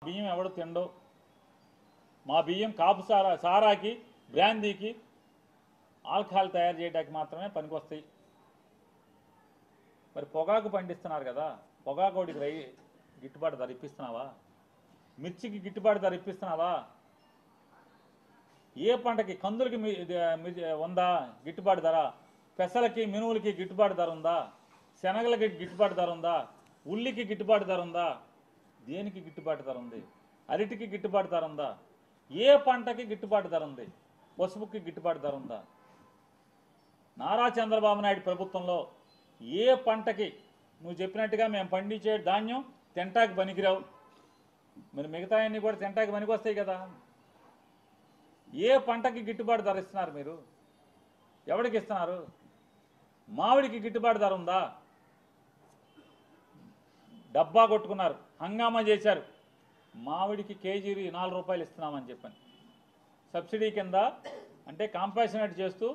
బియ్యం ఎవడు తిండో, మా బియ్యం కాపు సారాకి, బ్రాందీకి, ఆల్కహాల్ తయారు చేయడానికి మాత్రమే పనికొస్తాయి. మరి పొగాకు పండిస్తున్నారు కదా, పొగాకోడికి గిట్టుబాటు ధర ఇప్పిస్తున్నావా? మిర్చికి గిట్టుబాటు ధర ఇప్పిస్తున్నావా? ఏ పంటకి? కందులకి ఉందా గిట్టుబాటు ధర? పెసలకి, మినువులకి గిట్టుబాటు ధర ఉందా? శనగలకి గిట్టుబాటు ధర ఉందా? ఉల్లికి గిట్టుబాటు ధర ఉందా? దేనికి గిట్టుబాటు ధర ఉంది? అరటికి గిట్టుబాటు ధర ఉందా? ఏ పంటకి గిట్టుబాటు ధర ఉంది? పసుపుకి గిట్టుబాటు ధర ఉందా? నారా చంద్రబాబు నాయుడు ప్రభుత్వంలో ఏ పంటకి నువ్వు చెప్పినట్టుగా మేము పండించే ధాన్యం తింటాకి పనికిరావు, మరి మిగతా అన్నీ కూడా తింటాకి పనికి వస్తాయి కదా. ఏ పంటకి గిట్టుబాటు ధర ఇస్తున్నారు మీరు? ఎవరికి ఇస్తున్నారు? మామిడికి గిట్టుబాటు ధర ఉందా? డబ్బా కొట్టుకున్నారు, హంగామా చేశారు. మామిడికి కేజీ 4 రూపాయలు ఇస్తున్నామని చెప్పని సబ్సిడీ కింద, అంటే కాంపాషనేట్ చేస్తూ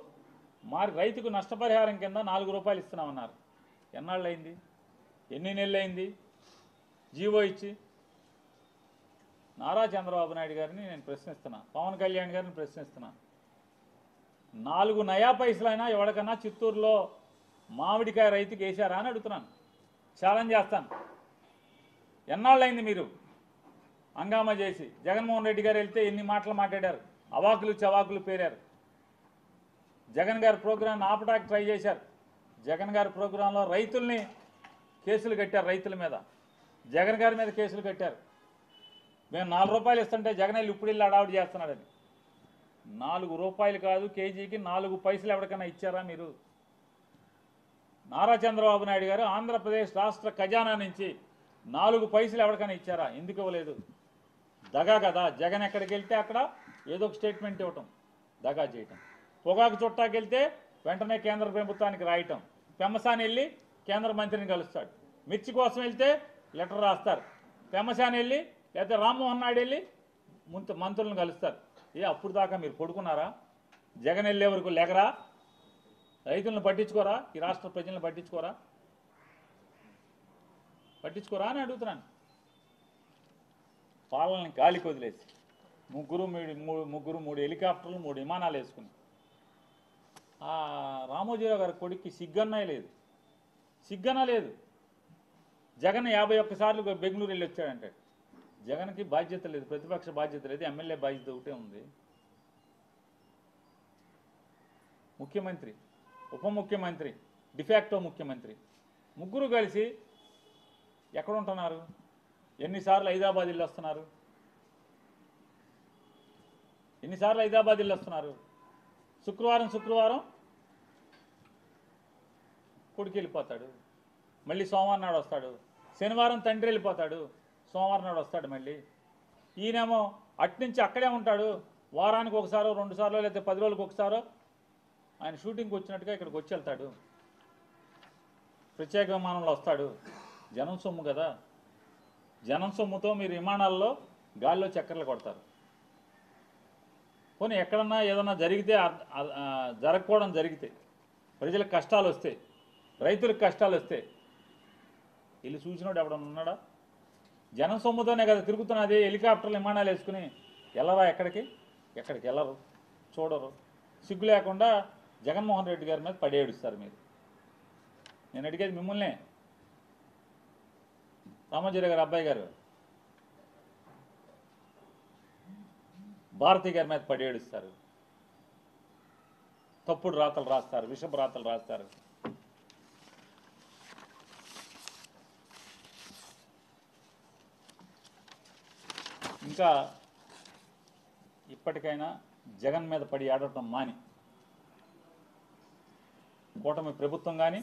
రైతుకు నష్టపరిహారం కింద 4 రూపాయలు ఇస్తున్నామన్నారు. ఎన్నాళ్ళు అయింది? ఎన్ని నెలలు అయింది జీవో ఇచ్చి? నారా చంద్రబాబు నాయుడు గారిని నేను ప్రశ్నిస్తున్నా, పవన్ కళ్యాణ్ గారిని ప్రశ్నిస్తున్నా, 4 నయా పైసలైనా ఎవరికన్నా చిత్తూరులో మామిడికాయ రైతుకి వేశారా అని అడుగుతున్నాను. ఛాలెంజ్ చేస్తాను. ఎన్నాళ్ళైంది మీరు హంగామా చేసి? జగన్మోహన్ రెడ్డి గారు వెళ్తే ఎన్ని మాటలు మాట్లాడారు, అవాకులు చవాకులు పేరారు. జగన్ గారి ప్రోగ్రాంని ఆపడానికి ట్రై చేశారు. జగన్ గారి ప్రోగ్రాంలో రైతుల్ని కేసులు కట్టారు, రైతుల మీద, జగన్ గారి మీద కేసులు కట్టారు. మేము 4 రూపాయలు ఇస్తుంటే జగన్ వెళ్ళి ఇప్పుడు వెళ్ళి అడావిడి చేస్తున్నాడని. 4 రూపాయలు కాదు, కేజీకి 4 పైసలు ఎవరికైనా ఇచ్చారా మీరు? నారా చంద్రబాబు నాయుడు గారు ఆంధ్రప్రదేశ్ రాష్ట్ర ఖజానా నుంచి 4 పైసలు ఎవరికైనా ఇచ్చారా? ఎందుకు ఇవ్వలేదు? దగా కదా. జగన్ ఎక్కడికి వెళ్తే అక్కడ ఏదో ఒక స్టేట్మెంట్ ఇవ్వటం, దగా చేయటం. పొగాకు చుట్టాకి వెళ్తే వెంటనే కేంద్ర ప్రభుత్వానికి రాయటం. పెమ్మసాని వెళ్ళి కేంద్ర మంత్రిని కలుస్తాడు. మిర్చి కోసం వెళ్తే లెటర్ రాస్తారు. పెమ్మసాని వెళ్ళి లేకపోతే రామ్మోహన్ నాయుడు వెళ్ళి మంత్రులను కలుస్తారు. అప్పుడు దాకా మీరు పడుకున్నారా? జగన్ వెళ్ళే వరకు లేకరా? రైతులను పట్టించుకోరా? ఈ రాష్ట్ర ప్రజలను పట్టించుకోరా అని అడుగుతున్నాను. పాలనని గాలికి వదిలేసి ముగ్గురు 3 హెలికాప్టర్లు 3 విమానాలు వేసుకుని రామోజీరావు గారి కొడుక్కి సిగ్గన లేదు. జగన్ 51 సార్లు బెంగళూరు వెళ్ళి వచ్చాడంటే జగన్కి బాధ్యత లేదు, ప్రతిపక్ష బాధ్యత లేదు, ఎమ్మెల్యే బాధ్యత ఒకటే ఉంది. ముఖ్యమంత్రి, ఉప ముఖ్యమంత్రి, డిఫాక్టో ముఖ్యమంత్రి ముగ్గురు కలిసి ఎక్కడ ఉంటున్నారు? ఎన్నిసార్లు హైదరాబాద్ వెళ్ళి వస్తున్నారు? శుక్రవారం కొడుకు వెళ్ళిపోతాడు, మళ్ళీ సోమవారం నాడు వస్తాడు. శనివారం తండ్రి వెళ్ళిపోతాడు, సోమవారం నాడు వస్తాడు మళ్ళీ. ఈయనేమో అట్నుంచి అక్కడే ఉంటాడు. వారానికి ఒకసారో 2 సార్లు లేకపోతే 10 రోజులకు ఒకసారో ఆయన షూటింగ్కి వచ్చినట్టుగా ఇక్కడికి వచ్చి వెళ్తాడు. ప్రత్యేక విమానంలో వస్తాడు. జనం సొమ్ము కదా. జనం సొమ్ముతో మీరు విమానాల్లో గాల్లో చక్కర్లు కొడతారు. పోనీ ఎక్కడన్నా ఏదన్నా జరిగితే, జరగకపోవడం జరిగితే, ప్రజలకు కష్టాలు వస్తే, రైతులకు కష్టాలు వస్తే వెళ్ళి చూసినోడు ఎవడన్నా ఉన్నాడా? జనం సొమ్ముతోనే కదా తిరుగుతున్నది. హెలికాప్టర్లు విమానాలు వేసుకుని వెళ్ళరా? ఎక్కడికి వెళ్ళరు, చూడరు. సిగ్గు లేకుండా జగన్మోహన్ రెడ్డి గారి మీద పడేడుస్తారు మీరు. నేను అడిగేది మిమ్మల్నే, రామోజీరావు గారి అబ్బాయి గారు భారతి గారి మీద పడేడుస్తారు. తప్పుడు రాతలు రాస్తారు, విషపు రాతలు రాస్తారు. ఇంకా ఇప్పటికైనా జగన్ మీద పడి ఆడటం మాని, కూటమి ప్రభుత్వం కానీ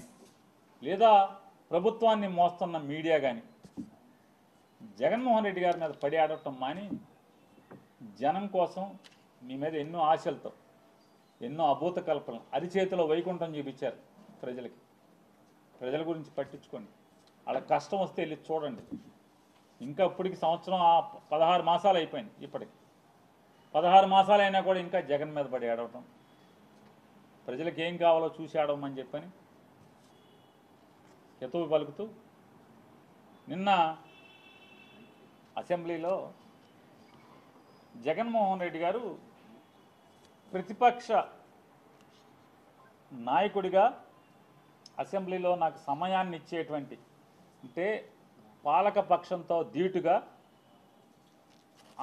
లేదా ప్రభుత్వాన్ని మోస్తున్న మీడియా కానీ జగన్మోహన్ రెడ్డి గారి మీద పడి ఆడటం మాని, జనం కోసం మీ మీద ఎన్నో ఆశలతో, ఎన్నో అభూత కల్పనలు, అరిచేతిలో వైకుంఠం చూపించారు ప్రజలకి. ప్రజల గురించి పట్టించుకోండి. వాళ్ళ కష్టం వస్తే వెళ్ళి చూడండి. ఇంకా ఇప్పటికి సంవత్సరం 16 మాసాలు అయిపోయింది. ఇప్పటికి 16 మాసాలు అయినా కూడా ఇంకా జగన్ మీద పడి ఆడవటం, ప్రజలకు ఏం కావాలో చూసి ఆడవమని చెప్పని హితవు పలుకుతూ, నిన్న అసెంబ్లీలో జగన్మోహన్ రెడ్డి గారు ప్రతిపక్ష నాయకుడిగా అసెంబ్లీలో నాకు సమయాన్ని ఇచ్చేటువంటి, అంటే పాలక పక్షంతో ధీటుగా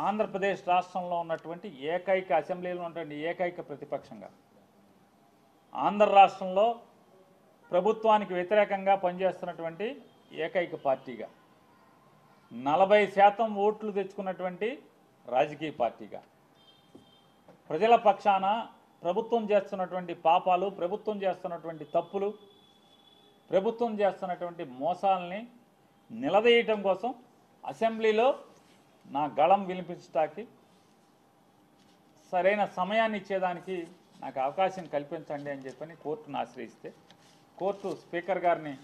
ఆంధ్రప్రదేశ్ రాష్ట్రంలో ఉన్నటువంటి ఏకైక అసెంబ్లీలో ఉన్నటువంటి ఏకైక ప్రతిపక్షంగా, ఆంధ్ర రాష్ట్రంలో ప్రభుత్వానికి వ్యతిరేకంగా పనిచేస్తున్నటువంటి ఏకైక పార్టీగా, 40% ఓట్లు తెచ్చుకున్నటువంటి రాజకీయ పార్టీగా, ప్రజల పక్షాన ప్రభుత్వం చేస్తున్నటువంటి పాపాలు, ప్రభుత్వం చేస్తున్నటువంటి తప్పులు, ప్రభుత్వం చేస్తున్నటువంటి మోసాలని నిలదీయటం కోసం అసెంబ్లీలో నా గళం వినిపించడానికి సరైన సమయాన్ని ఇచ్చేదానికి నాకు అవకాశం కల్పించండి అని చెప్పని కోర్టును ఆశ్రయిస్తే, కోర్టు స్పీకర్ గారిని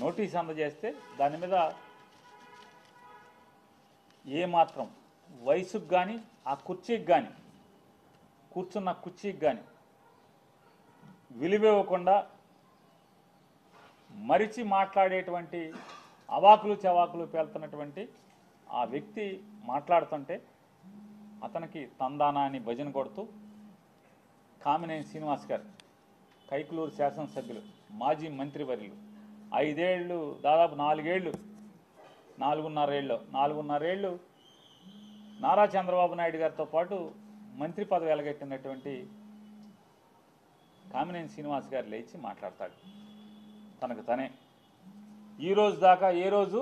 నోటీస్ అందజేస్తే దాని మీద ఏమాత్రం వయసుకు కానీ ఆ కుర్చీకి కానీ కూర్చున్న కుర్చీకి కానీ విలువివ్వకుండా మరిచి మాట్లాడేటువంటి అవాకులు చవాకులు పేలుతున్నటువంటి ఆ వ్యక్తి మాట్లాడుతుంటే అతనికి తందానా అని భజన కొడుతూ కామినేని శ్రీనివాస్ గారు, కైకులూరు శాసనసభ్యులు, మాజీ మంత్రివర్యులు, 5 ఏళ్ళు దాదాపు 4.5 ఏళ్ళు నారా చంద్రబాబు నాయుడు గారితో పాటు మంత్రి పదవి ఎలగెట్టినటువంటి కామినేని శ్రీనివాస్ గారు లేచి మాట్లాడతాడు తనకు తనే. ఈరోజు దాకా ఏ రోజు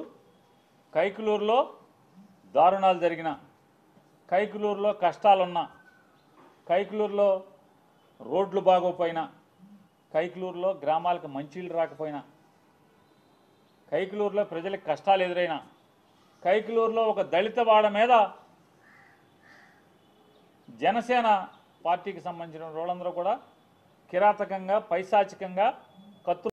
కైకులూరులో దారుణాలు జరిగిన, కైకులూరులో కష్టాలున్నా, కైకులూరులో రోడ్లు బాగోపోయినా, కైకులూరులో గ్రామాలకు మంచినీళ్ళు రాకపోయినా, కైకులూరులో ప్రజలకు కష్టాలు ఎదురైనా, కైకులూరులో ఒక దళిత వాడ మీద జనసేన పార్టీకి సంబంధించిన వాళ్ళందరూ కూడా కిరాతకంగా, పైశాచికంగా కత్తు